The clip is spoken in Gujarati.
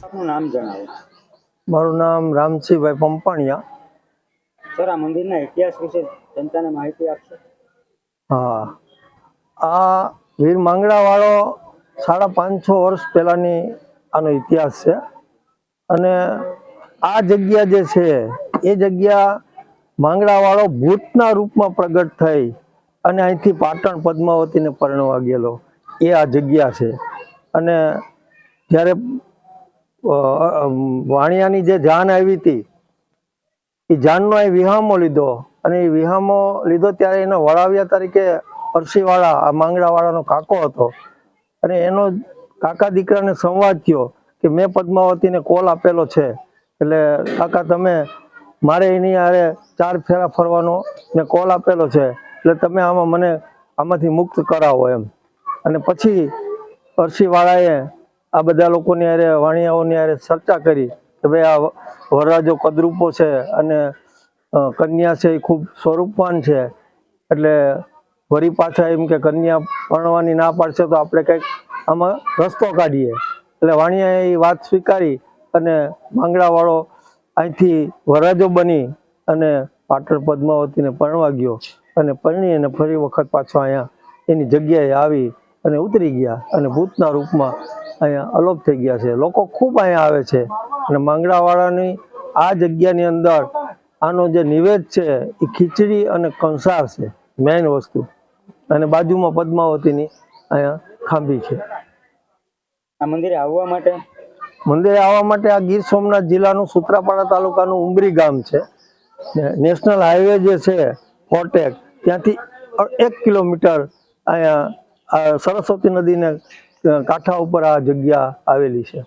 આપનું નામ જણાવો. મારું નામ રામસિંહભાઈ પંપાણિયા. સર, આ મંદિરના ઇતિહાસ વિશે જનતાને માહિતી આપશો? હા, આ વીર માંગડાવાળો 550 વર્ષ પહેલાની આનો ઇતિહાસ છે. અને આ જગ્યા જે છે એ જગ્યા માંગડાવાળો ભૂતના રૂપમાં પ્રગટ થઈ અને અહીંથી પાટણ પદ્માવતીને પરણવા ગયેલો એ આ જગ્યા છે. અને જ્યારે વાણિયાની જે જાન આવી હતી એ જાનનો એ વિહામો લીધો અને એ વિહામો લીધો ત્યારે એનો વળાવ્યા તરીકે અરસીવાળા આ માંગડાવાળાનો કાકો હતો. અને એનો કાકા દીકરાને સંવાદ થયો કે મેં પદ્માવતીને કોલ આપેલો છે, એટલે કાકા તમે મારે એની હારે 4 ફેરા ફરવાનો ને કોલ આપેલો છે, એટલે તમે આમાં મને આમાંથી મુક્ત કરાવો એમ. અને પછી અરસીવાળાએ આ બધા લોકોની હારે વાણિયાઓની હારે ચર્ચા કરી કે ભાઈ આ વરરાજો કદરૂપો છે અને કન્યા છે એ ખૂબ સ્વરૂપવાન છે, એટલે વળી પાછા એમ કે કન્યા પરણવાની ના પાડશે તો આપણે કંઈક આમાં રસ્તો કાઢીએ. એટલે વાણિયાએ એ વાત સ્વીકારી અને માંગડાવાળો અહીંથી વરરાજો બની અને પાટણ પદ્માવતીને પરણવા ગયો અને પરણી અને ફરી વખત પાછો અહીંયા એની જગ્યાએ આવી અને ઉતરી ગયા અને ભૂતના રૂપમાં અહીંયા અલોપ થઈ ગયા છે. લોકો ખૂબ અહીંયા આવે છે અને માંગડાવાળાની આ જગ્યાની અંદર આનો જે નિવેદ છે એ ખીચડી અને કંસાર છે મેઇન વસ્તુ, અને બાજુમાં પદ્માવતીની અહીંયા ખાંભી છે. આ મંદિરે આવવા માટે આ ગીર સોમનાથ જિલ્લાનું સૂત્રાપાડા તાલુકાનું ઉમરી ગામ છે. નેશનલ હાઈવે જે છે ફોર્ટેક ત્યાંથી 1 કિલોમીટર અહીંયા સરસ્વતી નદીને કાંઠા ઉપર આ જગ્યા આવેલી છે.